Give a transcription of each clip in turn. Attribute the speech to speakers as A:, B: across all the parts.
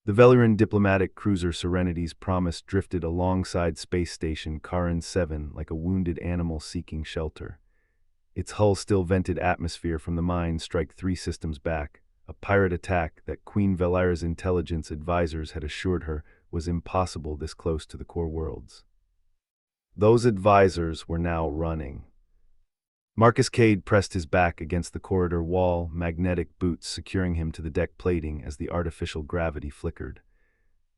A: The Veliran diplomatic cruiser Serenity's Promise drifted alongside space station Karin 7 like a wounded animal seeking shelter. Its hull still vented atmosphere from the mine strike 3 systems back, a pirate attack that Queen Valira's intelligence advisors had assured her was impossible this close to the core worlds. Those advisors were now running. Marcus Cade pressed his back against the corridor wall, magnetic boots securing him to the deck plating as the artificial gravity flickered.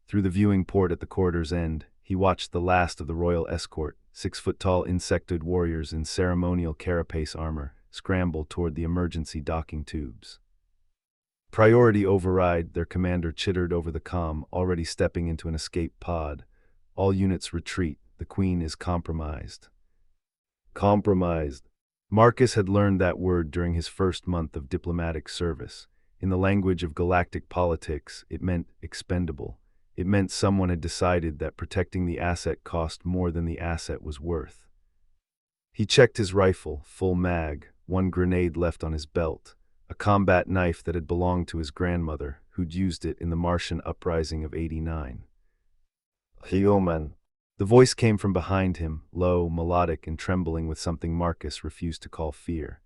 A: Through the viewing port at the corridor's end, he watched the last of the royal escort, 6-foot-tall insectoid warriors in ceremonial carapace armor, scramble toward the emergency docking tubes. Priority override, their commander chittered over the comm, already stepping into an escape pod. All units retreat, the Queen is compromised. Compromised. Marcus had learned that word during his first month of diplomatic service. In the language of galactic politics, it meant expendable. It meant someone had decided that protecting the asset cost more than the asset was worth. He checked his rifle, full mag, 1 grenade left on his belt, a combat knife that had belonged to his grandmother, who'd used it in the Martian uprising of '89. Human. The voice came from behind him, low, melodic, and trembling with something Marcus refused to call fear.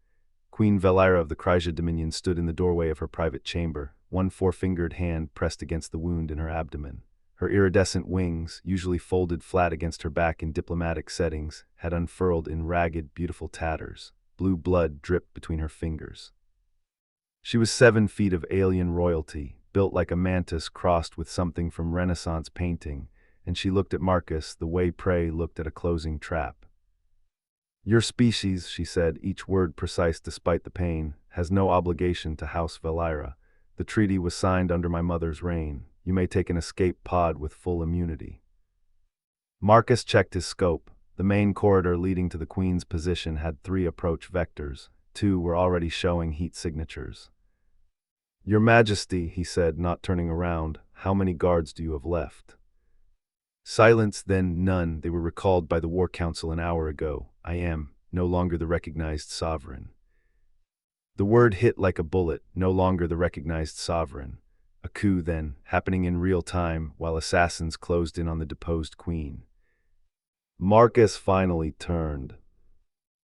A: Queen Valira of the Kryja Dominion stood in the doorway of her private chamber, 1 4-fingered hand pressed against the wound in her abdomen. Her iridescent wings, usually folded flat against her back in diplomatic settings, had unfurled in ragged, beautiful tatters. Blue blood dripped between her fingers. She was 7 feet of alien royalty, built like a mantis crossed with something from Renaissance painting, and she looked at Marcus the way prey looked at a closing trap. Your species, she said, each word precise despite the pain, has no obligation to House Valira. The treaty was signed under my mother's reign. You may take an escape pod with full immunity. Marcus checked his scope. The main corridor leading to the Queen's position had 3 approach vectors. 2 were already showing heat signatures. Your Majesty, he said, not turning around, how many guards do you have left? Silence, then none. They were recalled by the War Council an hour ago. I am no longer the recognized sovereign. The word hit like a bullet, no longer the recognized sovereign. A coup, then, happening in real time while assassins closed in on the deposed queen. Marcus finally turned.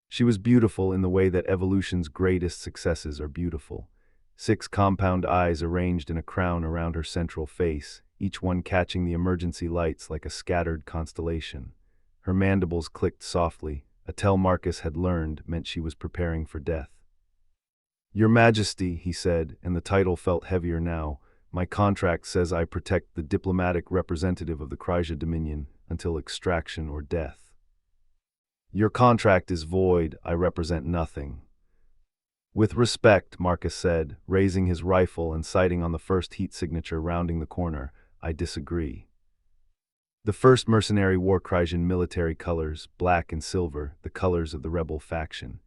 A: She was beautiful in the way that evolution's greatest successes are beautiful. 6 compound eyes arranged in a crown around her central face, each one catching the emergency lights like a scattered constellation. Her mandibles clicked softly. A tell Marcus had learned meant she was preparing for death. Your Majesty, he said, and the title felt heavier now, my contract says I protect the diplomatic representative of the Kryja Dominion until extraction or death. Your contract is void, I represent nothing. With respect, Marcus said, raising his rifle and sighting on the first heat signature rounding the corner, I disagree. The first mercenary wore Kryjan military colors, black and silver, the colors of the rebel faction.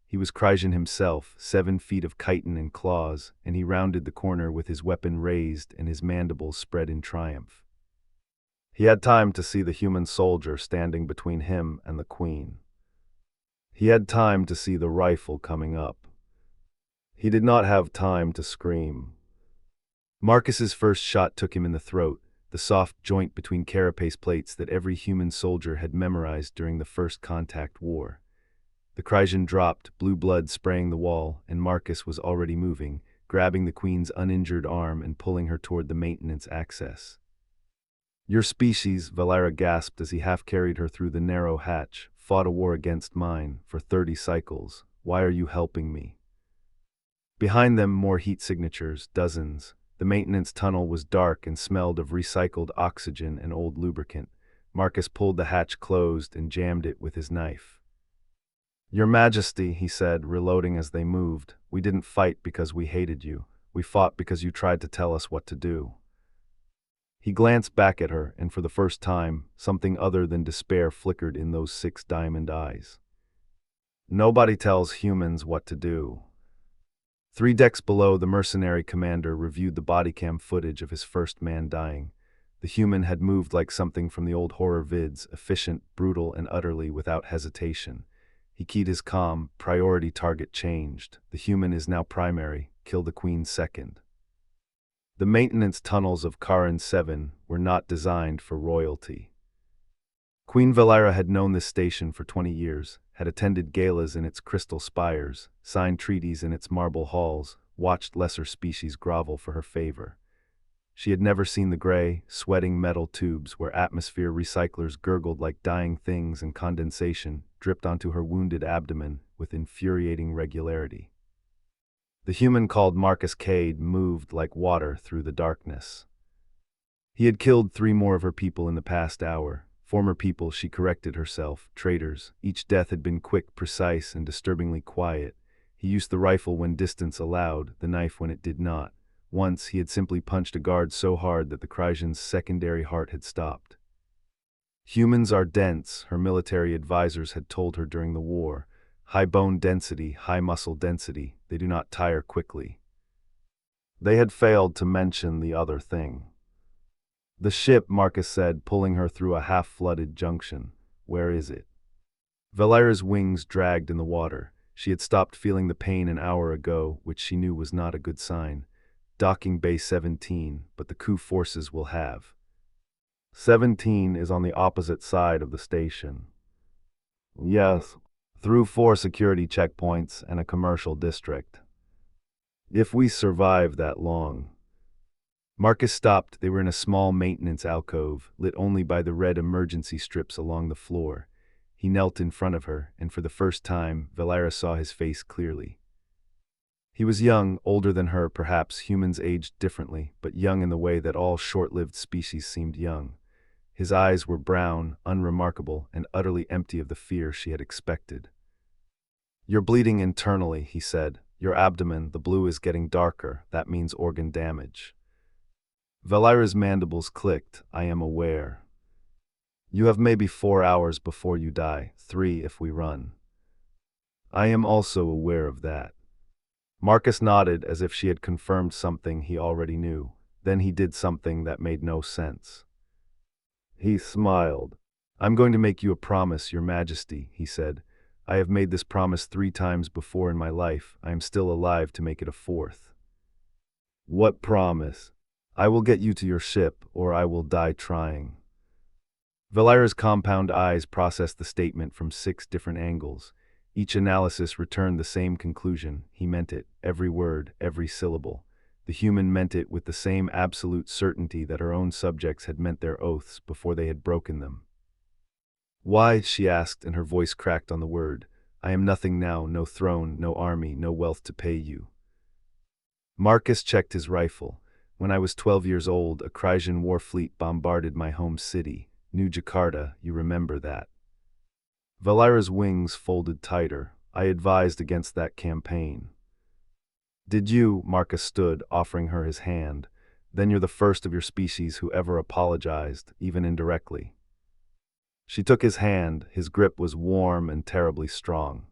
A: He was Kryjan himself, 7 feet of chitin and claws, and he rounded the corner with his weapon raised and his mandibles spread in triumph. He had time to see the human soldier standing between him and the Queen. He had time to see the rifle coming up. He did not have time to scream. Marcus's first shot took him in the throat, the soft joint between carapace plates that every human soldier had memorized during the first contact war. The Kryjan dropped, blue blood spraying the wall, and Marcus was already moving, grabbing the Queen's uninjured arm and pulling her toward the maintenance access. Your species, Valira gasped as he half-carried her through the narrow hatch, fought a war against mine for 30 cycles. Why are you helping me? Behind them, more heat signatures, dozens. The maintenance tunnel was dark and smelled of recycled oxygen and old lubricant. Marcus pulled the hatch closed and jammed it with his knife. Your Majesty, he said, reloading as they moved, we didn't fight because we hated you. We fought because you tried to tell us what to do. He glanced back at her, and for the first time, something other than despair flickered in those 6 diamond eyes. Nobody tells humans what to do. 3 decks below, the mercenary commander reviewed the bodycam footage of his first man dying. The human had moved like something from the old horror vids, efficient, brutal, and utterly without hesitation. He keyed his comm, priority target changed. The human is now primary, kill the Queen second. The maintenance tunnels of Karin 7 were not designed for royalty. Queen Valera had known this station for 20 years, had attended galas in its crystal spires, signed treaties in its marble halls, watched lesser species grovel for her favor. She had never seen the gray, sweating metal tubes where atmosphere recyclers gurgled like dying things and condensation dripped onto her wounded abdomen with infuriating regularity. The human called Marcus Cade moved like water through the darkness. He had killed 3 more of her people in the past hour. Former people, she corrected herself, traitors. Each death had been quick, precise, and disturbingly quiet. He used the rifle when distance allowed, the knife when it did not. Once, he had simply punched a guard so hard that the Krysian's secondary heart had stopped. Humans are dense, her military advisors had told her during the war. High bone density, high muscle density, they do not tire quickly. They had failed to mention the other thing. The ship, Marcus said, pulling her through a half-flooded junction. Where is it? Valera's wings dragged in the water. She had stopped feeling the pain an hour ago, which she knew was not a good sign. Docking Bay 17, but the coup forces will have. 17 is on the opposite side of the station. Yes, through 4 security checkpoints and a commercial district. If we survive that long. Marcus stopped. They were in a small maintenance alcove, lit only by the red emergency strips along the floor. He knelt in front of her, and for the first time, Valera saw his face clearly. He was young, older than her, perhaps. Humans aged differently, but young in the way that all short-lived species seemed young. His eyes were brown, unremarkable, and utterly empty of the fear she had expected. "You're bleeding internally," he said. "Your abdomen, the blue is getting darker. That means organ damage." Valera's mandibles clicked. "I am aware. You have maybe 4 hours before you die, 3 if we run." "I am also aware of that." Marcus nodded as if she had confirmed something he already knew. Then he did something that made no sense. He smiled. "I'm going to make you a promise, Your Majesty," he said. "I have made this promise 3 times before in my life. I am still alive to make it a 4th. "What promise?" "I will get you to your ship, or I will die trying." Valera's compound eyes processed the statement from 6 different angles. Each analysis returned the same conclusion. He meant it, every word, every syllable. The human meant it with the same absolute certainty that her own subjects had meant their oaths before they had broken them. "Why?" she asked, and her voice cracked on the word. "I am nothing now, no throne, no army, no wealth to pay you." Marcus checked his rifle. "When I was 12 years old, a Krysian war fleet bombarded my home city, New Jakarta, you remember that." Valera's wings folded tighter. "I advised against that campaign." "Did you?" Marcus stood, offering her his hand. "Then you're the first of your species who ever apologized, even indirectly." She took his hand. His grip was warm and terribly strong.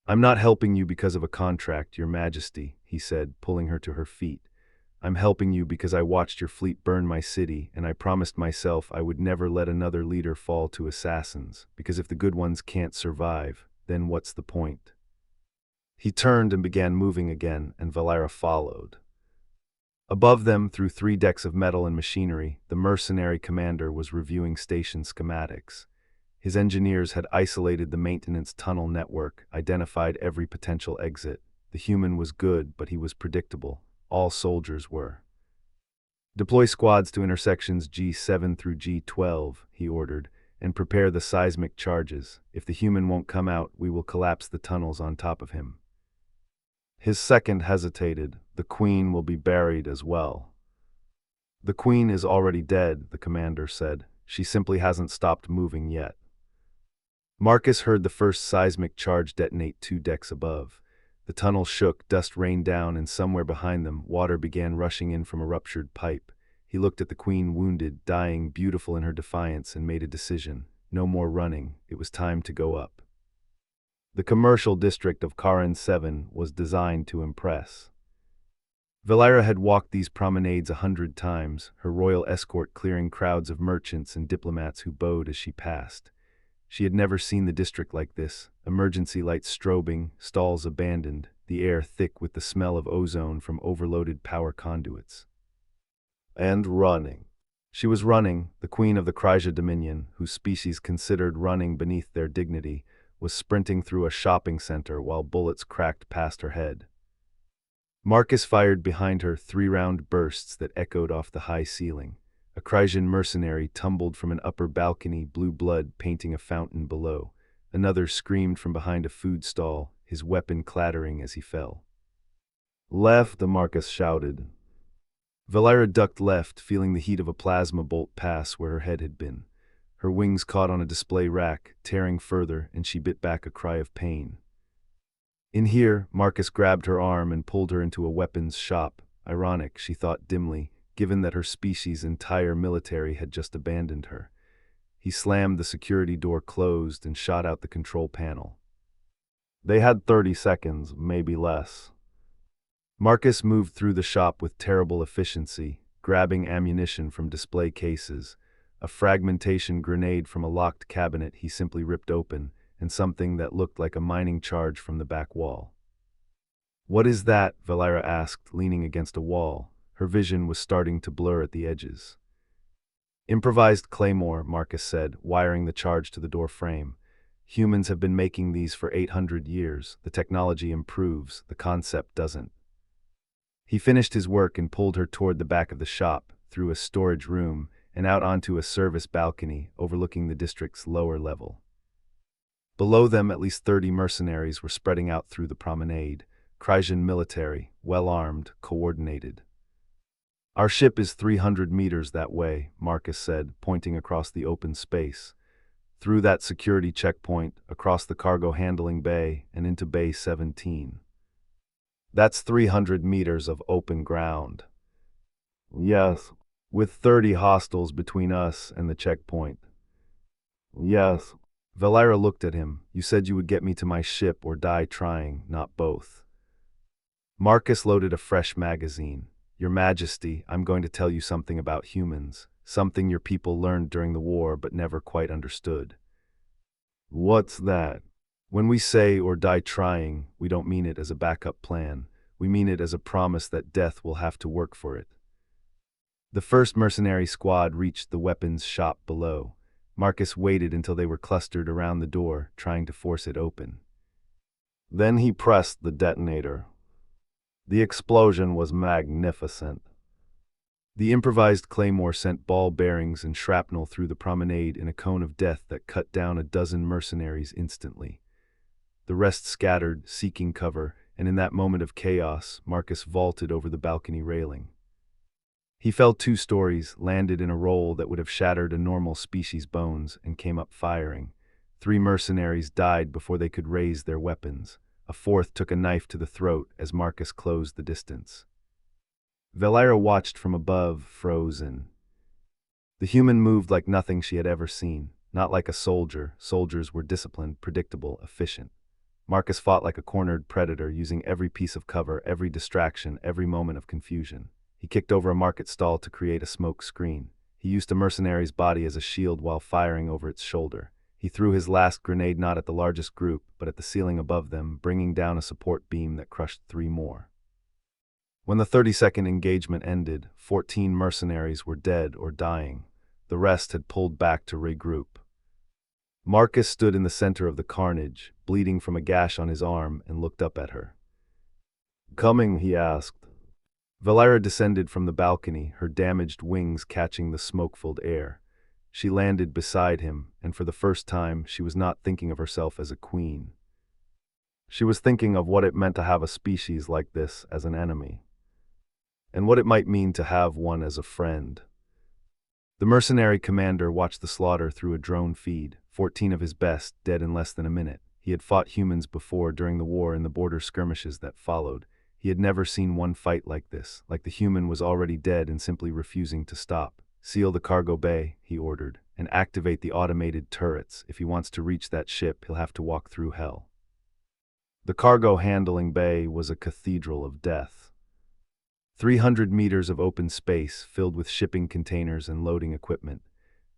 A: "I'm not helping you because of a contract, Your Majesty," he said, pulling her to her feet. "I'm helping you because I watched your fleet burn my city, and I promised myself I would never let another leader fall to assassins, because if the good ones can't survive, then what's the point?" He turned and began moving again, and Valera followed. Above them, through 3 decks of metal and machinery, the mercenary commander was reviewing station schematics. His engineers had isolated the maintenance tunnel network, identified every potential exit. The human was good, but he was predictable. All soldiers were. "Deploy squads to intersections G7 through G12, he ordered, "and prepare the seismic charges. If the human won't come out, we will collapse the tunnels on top of him." His second hesitated. "The Queen will be buried as well." "The Queen is already dead," the commander said. "She simply hasn't stopped moving yet." Marcus heard the first seismic charge detonate 2 decks above. The tunnel shook, dust rained down, and somewhere behind them, water began rushing in from a ruptured pipe. He looked at the Queen, wounded, dying, beautiful in her defiance, and made a decision. No more running. It was time to go up. The commercial district of Karin 7 was designed to impress. Valera had walked these promenades 100 times, her royal escort clearing crowds of merchants and diplomats who bowed as she passed. She had never seen the district like this, emergency lights strobing, stalls abandoned, the air thick with the smell of ozone from overloaded power conduits. And running. She was running, the queen of the Kryja Dominion, whose species considered running beneath their dignity, was sprinting through a shopping center while bullets cracked past her head. Marcus fired behind her 3-round bursts that echoed off the high ceiling. A Kryjan mercenary tumbled from an upper balcony, blue blood painting a fountain below. Another screamed from behind a food stall, his weapon clattering as he fell. Left, Marcus shouted. Valera ducked left, feeling the heat of a plasma bolt pass where her head had been. Her wings caught on a display rack, tearing further, and she bit back a cry of pain. In here, Marcus grabbed her arm and pulled her into a weapons shop. Ironic, she thought dimly, given that her species' entire military had just abandoned her. He slammed the security door closed and shot out the control panel. They had 30 seconds, maybe less. Marcus moved through the shop with terrible efficiency, grabbing ammunition from display cases. A fragmentation grenade from a locked cabinet he simply ripped open, and something that looked like a mining charge from the back wall. "What is that?" Valera asked, leaning against a wall. Her vision was starting to blur at the edges. "Improvised claymore," Marcus said, wiring the charge to the door frame. "Humans have been making these for 800 years. The technology improves, the concept doesn't." He finished his work and pulled her toward the back of the shop, through a storage room, and out onto a service balcony overlooking the district's lower level. Below them, at least 30 mercenaries were spreading out through the promenade, Kryjan military, well-armed, coordinated. "Our ship is 300 meters that way," Marcus said, pointing across the open space. "Through that security checkpoint, across the cargo handling bay, and into Bay 17. That's 300 meters of open ground." "Yes, with 30 hostiles between us and the checkpoint." "Yes." Valera looked at him. "You said you would get me to my ship or die trying, not both." Marcus loaded a fresh magazine. "Your Majesty, I'm going to tell you something about humans, something your people learned during the war but never quite understood." "What's that?" "When we say or die trying, we don't mean it as a backup plan. We mean it as a promise that death will have to work for it." The first mercenary squad reached the weapons shop below. Marcus waited until they were clustered around the door, trying to force it open. Then he pressed the detonator. The explosion was magnificent. The improvised claymore sent ball bearings and shrapnel through the promenade in a cone of death that cut down a dozen mercenaries instantly. The rest scattered, seeking cover, and in that moment of chaos, Marcus vaulted over the balcony railing. He fell 2 stories, landed in a roll that would have shattered a normal species' bones, and came up firing. 3 mercenaries died before they could raise their weapons. A 4th took a knife to the throat as Marcus closed the distance. Valera watched from above, frozen. The human moved like nothing she had ever seen, not like a soldier. Soldiers were disciplined, predictable, efficient. Marcus fought like a cornered predator, using every piece of cover, every distraction, every moment of confusion. He kicked over a market stall to create a smoke screen. He used a mercenary's body as a shield while firing over its shoulder. He threw his last grenade not at the largest group, but at the ceiling above them, bringing down a support beam that crushed 3 more. When the 30-second engagement ended, 14 mercenaries were dead or dying. The rest had pulled back to regroup. Marcus stood in the center of the carnage, bleeding from a gash on his arm, and looked up at her. "Coming?" he asked. Valera descended from the balcony, her damaged wings catching the smoke-filled air. She landed beside him, and for the first time, she was not thinking of herself as a queen. She was thinking of what it meant to have a species like this as an enemy, and what it might mean to have one as a friend. The mercenary commander watched the slaughter through a drone feed, 14 of his best dead in less than a minute. He had fought humans before during the war and the border skirmishes that followed. He had never seen one fight like this, like the human was already dead and simply refusing to stop. "Seal the cargo bay," he ordered, "and activate the automated turrets. If he wants to reach that ship, he'll have to walk through hell." The cargo handling bay was a cathedral of death. 300 meters of open space filled with shipping containers and loading equipment.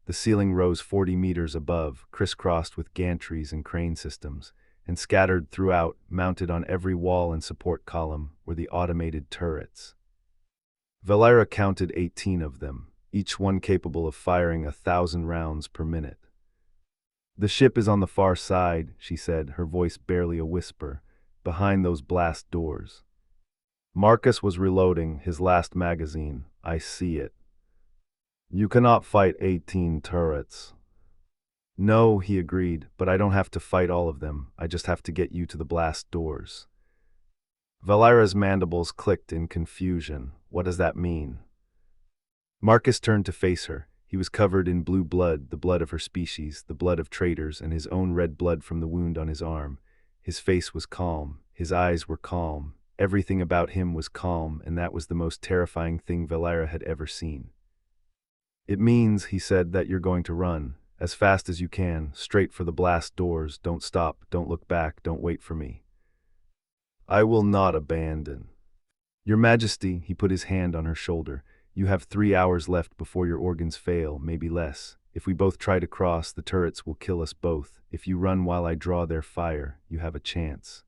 A: The ceiling rose 40 meters above, crisscrossed with gantries and crane systems, and scattered throughout, mounted on every wall and support column, were the automated turrets. Valera counted 18 of them, each one capable of firing 1,000 rounds per minute. The ship is on the far side, she said, her voice barely a whisper, behind those blast doors. Marcus was reloading his last magazine. I see it. You cannot fight 18 turrets. No, he agreed, but I don't have to fight all of them. I just have to get you to the blast doors. Valera's mandibles clicked in confusion. What does that mean? Marcus turned to face her. He was covered in blue blood, the blood of her species, the blood of traitors, and his own red blood from the wound on his arm. His face was calm. His eyes were calm. Everything about him was calm, and that was the most terrifying thing Valera had ever seen. It means, he said, that you're going to run, as fast as you can, straight for the blast doors. Don't stop, don't look back, don't wait for me. I will not abandon. Your Majesty, he put his hand on her shoulder, you have 3 hours left before your organs fail, maybe less. If we both try to cross, the turrets will kill us both. If you run while I draw their fire, you have a chance.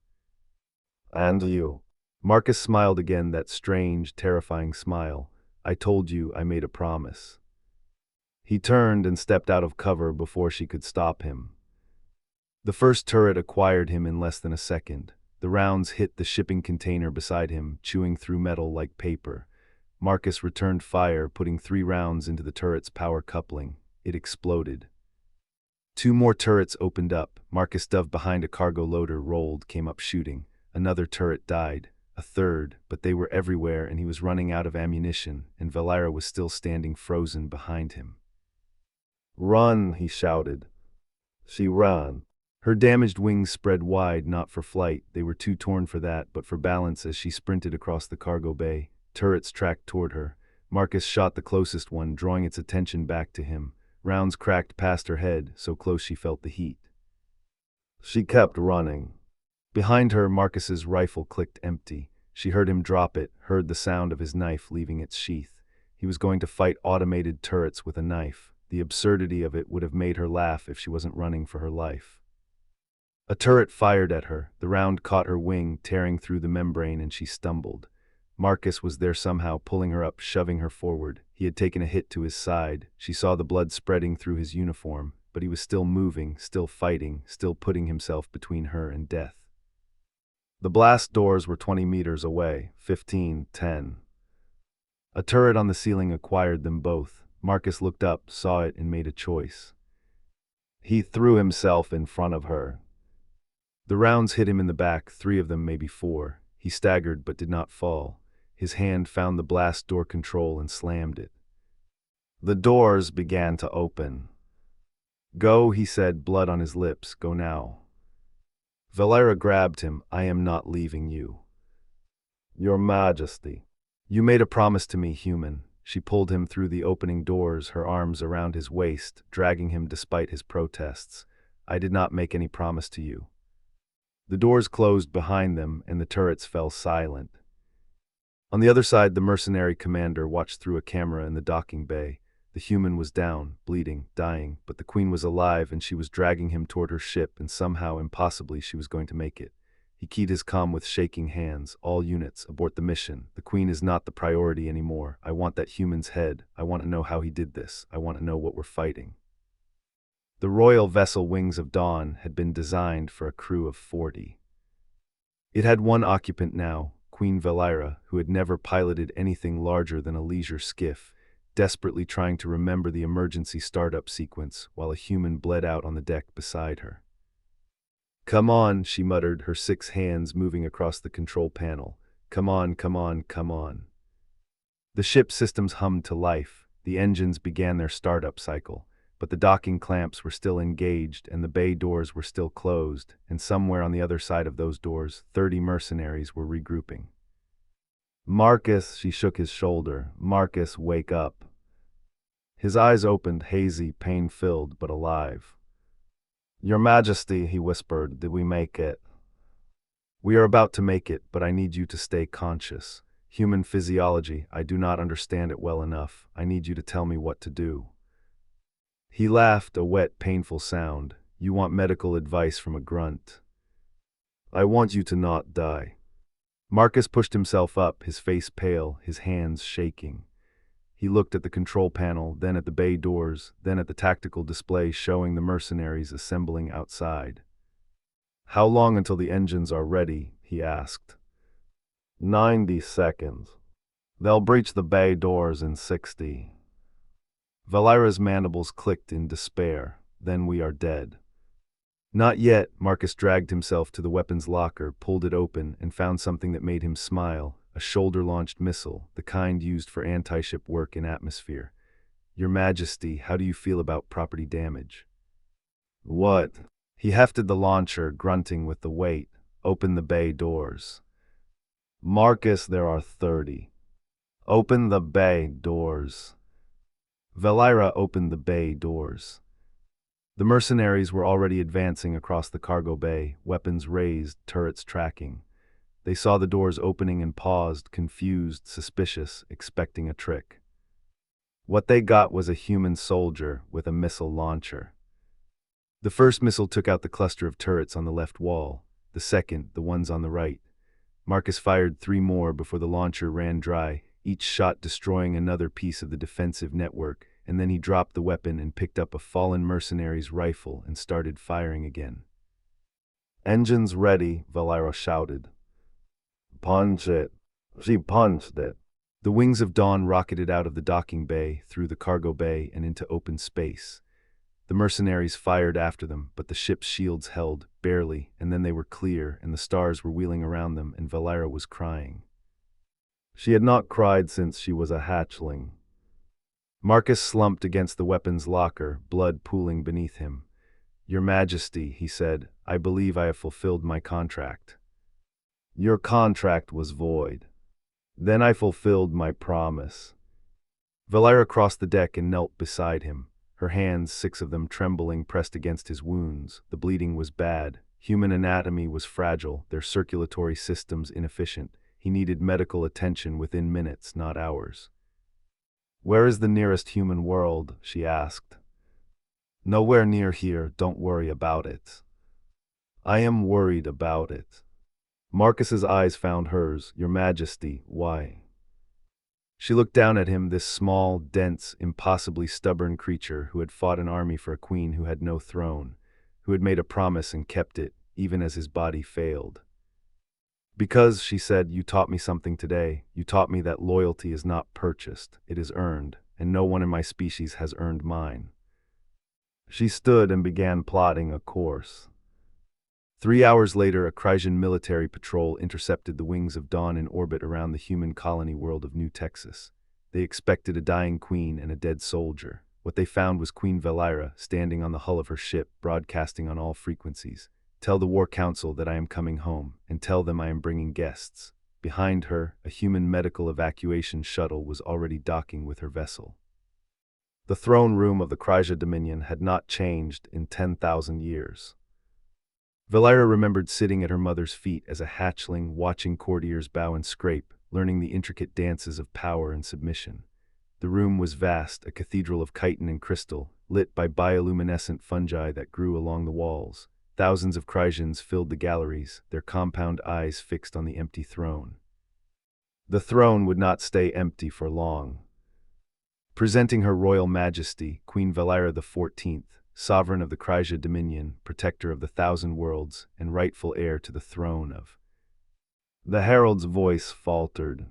A: And you? Marcus smiled again, that strange, terrifying smile. I told you, I made a promise. He turned and stepped out of cover before she could stop him. The first turret acquired him in less than a second. The rounds hit the shipping container beside him, chewing through metal like paper. Marcus returned fire, putting 3 rounds into the turret's power coupling. It exploded. 2 more turrets opened up. Marcus dove behind a cargo loader, rolled, came up shooting. Another turret died. A third, but they were everywhere, and he was running out of ammunition, and Valera was still standing frozen behind him. Run, he shouted. She ran. Her damaged wings spread wide, not for flight. They were too torn for that, but for balance as she sprinted across the cargo bay. Turrets tracked toward her. Marcus shot the closest one, drawing its attention back to him. Rounds cracked past her head, so close she felt the heat. She kept running. Behind her, Marcus's rifle clicked empty. She heard him drop it, heard the sound of his knife leaving its sheath. He was going to fight automated turrets with a knife. The absurdity of it would have made her laugh if she wasn't running for her life. A turret fired at her. The round caught her wing, tearing through the membrane, and she stumbled. Marcus was there somehow, pulling her up, shoving her forward. He had taken a hit to his side. She saw the blood spreading through his uniform, but he was still moving, still fighting, still putting himself between her and death. The blast doors were 20 meters away, 15, 10. A turret on the ceiling acquired them both. Marcus looked up, saw it, and made a choice. He threw himself in front of her. The rounds hit him in the back, 3 of them, maybe 4. He staggered but did not fall. His hand found the blast door control and slammed it. The doors began to open. Go, he said, blood on his lips, go now. Valera grabbed him. I am not leaving you. Your Majesty. You made a promise to me, human. She pulled him through the opening doors, her arms around his waist, dragging him despite his protests. I did not make any promise to you. The doors closed behind them, and the turrets fell silent. On the other side, the mercenary commander watched through a camera in the docking bay. The human was down, bleeding, dying, but the queen was alive, and she was dragging him toward her ship, and somehow, impossibly, she was going to make it. He keyed his comm with shaking hands. All units, abort the mission. The queen is not the priority anymore. I want that human's head. I want to know how he did this. I want to know what we're fighting. The royal vessel Wings of Dawn had been designed for a crew of 40. It had 1 occupant now, Queen Valera, who had never piloted anything larger than a leisure skiff, desperately trying to remember the emergency startup sequence while a human bled out on the deck beside her. Come on, she muttered, her 6 hands moving across the control panel. Come on, come on, come on. The ship systems hummed to life. The engines began their startup cycle, but the docking clamps were still engaged and the bay doors were still closed, and somewhere on the other side of those doors, 30 mercenaries were regrouping. Marcus, she shook his shoulder. Marcus, wake up. His eyes opened, hazy, pain-filled, but alive. Your Majesty, he whispered, did we make it? We are about to make it, but I need you to stay conscious. Human physiology, I do not understand it well enough. I need you to tell me what to do. He laughed, a wet, painful sound. You want medical advice from a grunt. I want you to not die. Marcus pushed himself up, his face pale, his hands shaking. He looked at the control panel, then at the bay doors, then at the tactical display showing the mercenaries assembling outside. "How long until the engines are ready?" he asked. 90 seconds. They'll breach the bay doors in 60. Valera's mandibles clicked in despair. Then we are dead. Not yet. Marcus dragged himself to the weapons locker, pulled it open, and found something that made him smile. A shoulder-launched missile, the kind used for anti-ship work in atmosphere. "Your Majesty, how do you feel about property damage?" "What?" He hefted the launcher, grunting with the weight. "Open the bay doors." "Marcus, there are 30. Open the bay doors." Valera opened the bay doors. The mercenaries were already advancing across the cargo bay, weapons raised, turrets tracking. They saw the doors opening and paused, confused, suspicious, expecting a trick. What they got was a human soldier with a missile launcher. The first missile took out the cluster of turrets on the left wall, the second, the ones on the right. Marcus fired 3 more before the launcher ran dry, each shot destroying another piece of the defensive network, and then he dropped the weapon and picked up a fallen mercenary's rifle and started firing again. "Engines ready," Valera shouted. "Punch it." She punched it. The wings of dawn rocketed out of the docking bay, through the cargo bay, and into open space. The mercenaries fired after them, but the ship's shields held, barely, and then they were clear, and the stars were wheeling around them, and Valera was crying. She had not cried since she was a hatchling. Marcus slumped against the weapons locker, blood pooling beneath him. "Your Majesty," he said, "I believe I have fulfilled my contract." "Your contract was void. Then I fulfilled my promise." Valera crossed the deck and knelt beside him. Her hands, 6 of them trembling, pressed against his wounds. The bleeding was bad. Human anatomy was fragile, their circulatory systems inefficient. He needed medical attention within minutes, not hours. "Where is the nearest human world?" she asked. "Nowhere near here, don't worry about it." "I am worried about it." Marcus's eyes found hers. "Your Majesty, why?" She looked down at him, this small, dense, impossibly stubborn creature who had fought an army for a queen who had no throne, who had made a promise and kept it, even as his body failed. "Because," she said, "you taught me something today. You taught me that loyalty is not purchased, it is earned, and no one in my species has earned mine." She stood and began plotting a course. 3 hours later, a Krysian military patrol intercepted the Wings of Dawn in orbit around the human colony world of New Texas. They expected a dying queen and a dead soldier. What they found was Queen Valera, standing on the hull of her ship, broadcasting on all frequencies. "Tell the War Council that I am coming home, and tell them I am bringing guests." Behind her, a human medical evacuation shuttle was already docking with her vessel. The throne room of the Krysia Dominion had not changed in 10,000 years. Valera remembered sitting at her mother's feet as a hatchling, watching courtiers bow and scrape, learning the intricate dances of power and submission. The room was vast, a cathedral of chitin and crystal, lit by bioluminescent fungi that grew along the walls. Thousands of Krysians filled the galleries, their compound eyes fixed on the empty throne. The throne would not stay empty for long. Presenting her royal majesty, Queen Valera XIV, sovereign of the Krysia Dominion, protector of the Thousand Worlds, and rightful heir to the throne of... The herald's voice faltered.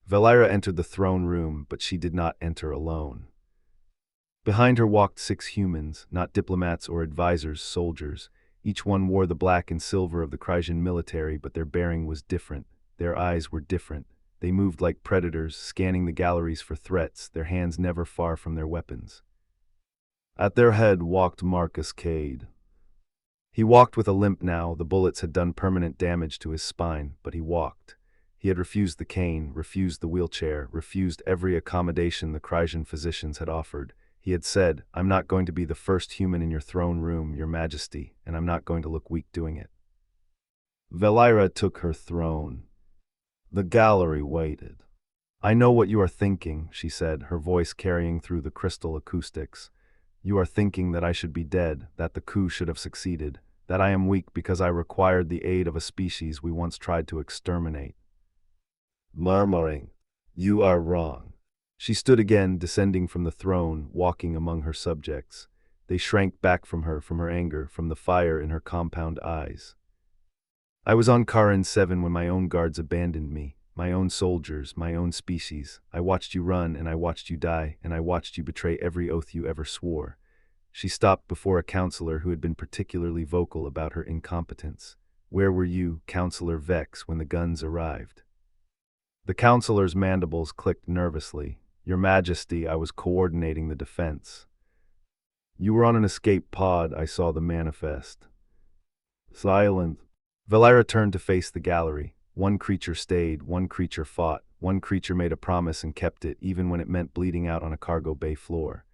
A: Valera entered the throne room, but she did not enter alone. Behind her walked 6 humans, not diplomats or advisors, soldiers. Each one wore the black and silver of the Krysian military, but their bearing was different. Their eyes were different. They moved like predators, scanning the galleries for threats, their hands never far from their weapons. At their head walked Marcus Cade. He walked with a limp now. The bullets had done permanent damage to his spine, but he walked. He had refused the cane, refused the wheelchair, refused every accommodation the Krysian physicians had offered. He had said, "I'm not going to be the first human in your throne room, Your Majesty, and I'm not going to look weak doing it." Valera took her throne. The gallery waited. "I know what you are thinking," she said, her voice carrying through the crystal acoustics. "You are thinking that I should be dead, that the coup should have succeeded. that I am weak because I required the aid of a species we once tried to exterminate. Murmuring, "You are wrong." She stood again, descending from the throne, walking among her subjects. They shrank back from her anger, from the fire in her compound eyes. I was on Karin 7 when my own guards abandoned me, my own soldiers, my own species. I watched you run, and I watched you die, and I watched you betray every oath you ever swore. She stopped before a counselor who had been particularly vocal about her incompetence. Where were you, Counselor Vex, when the guns arrived? The counselor's mandibles clicked nervously. Your Majesty, I was coordinating the defense. You were on an escape pod, I saw the manifest. Silent. Valera turned to face the gallery. One creature stayed, one creature fought, one creature made a promise and kept it, even when it meant bleeding out on a cargo bay floor.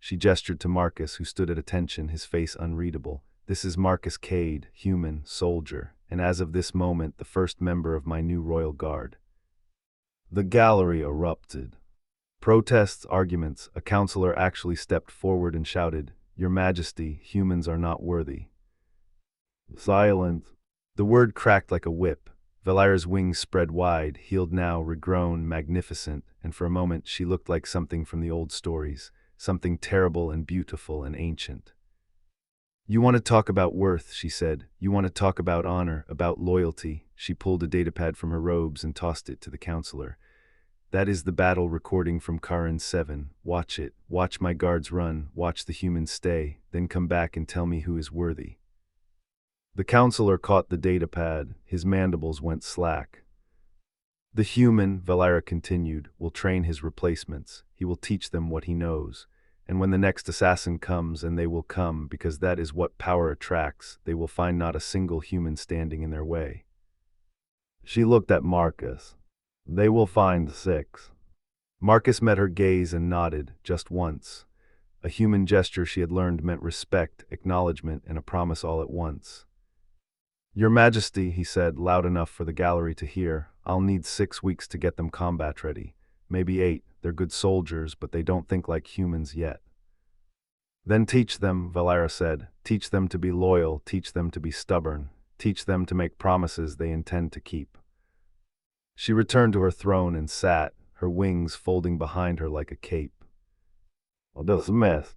A: She gestured to Marcus, who stood at attention, his face unreadable. This is Marcus Cade, human, soldier, and as of this moment, the first member of my new royal guard. The gallery erupted. Protests, arguments, a counselor actually stepped forward and shouted, Your Majesty, humans are not worthy. Silent. The word cracked like a whip. Valera's wings spread wide, healed now, regrown, magnificent, and for a moment she looked like something from the old stories, something terrible and beautiful and ancient. You want to talk about worth, she said. You want to talk about honor, about loyalty. She pulled a datapad from her robes and tossed it to the counselor. That is the battle recording from Karin 7. Watch it. Watch my guards run. Watch the humans stay. Then come back and tell me who is worthy. The counselor caught the datapad. His mandibles went slack. The human, Valera continued, will train his replacements. He will teach them what he knows. And when the next assassin comes, and they will come, because that is what power attracts, they will find not a single human standing in their way. She looked at Marcus. They will find 6. Marcus met her gaze and nodded, just once. A human gesture she had learned meant respect, acknowledgement, and a promise all at once. Your Majesty, he said, loud enough for the gallery to hear, I'll need 6 weeks to get them combat ready. Maybe 8. They're good soldiers, but they don't think like humans yet. Then teach them, Valera said. Teach them to be loyal, teach them to be stubborn, teach them to make promises they intend to keep. She returned to her throne and sat, her wings folding behind her like a cape. Dismissed.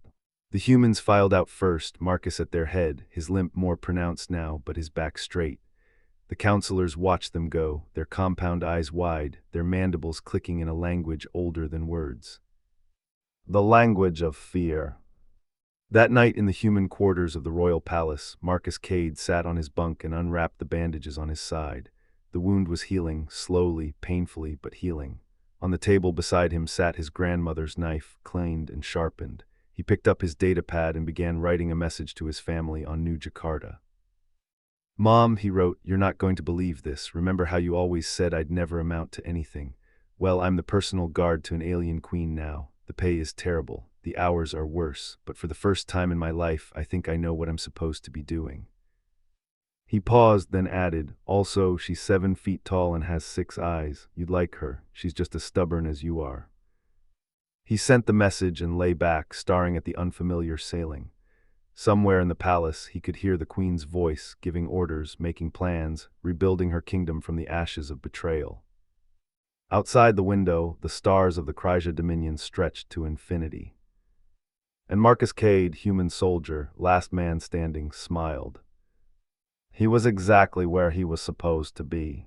A: The humans filed out first, Marcus at their head, his limp more pronounced now, but his back straight. The counselors watched them go, their compound eyes wide, their mandibles clicking in a language older than words. The language of fear. That night in the human quarters of the royal palace, Marcus Cade sat on his bunk and unwrapped the bandages on his side. The wound was healing, slowly, painfully, but healing. On the table beside him sat his grandmother's knife, cleaned and sharpened. He picked up his datapad and began writing a message to his family on New Jakarta. Mom, he wrote, you're not going to believe this. Remember how you always said I'd never amount to anything? Well, I'm the personal guard to an alien queen now. The pay is terrible. The hours are worse. But for the first time in my life, I think I know what I'm supposed to be doing. He paused, then added, also, she's 7 feet tall and has 6 eyes. You'd like her. She's just as stubborn as you are. He sent the message and lay back, staring at the unfamiliar sailing. Somewhere in the palace, he could hear the queen's voice, giving orders, making plans, rebuilding her kingdom from the ashes of betrayal. Outside the window, the stars of the Kryja Dominion stretched to infinity. And Marcus Cade, human soldier, last man standing, smiled. He was exactly where he was supposed to be.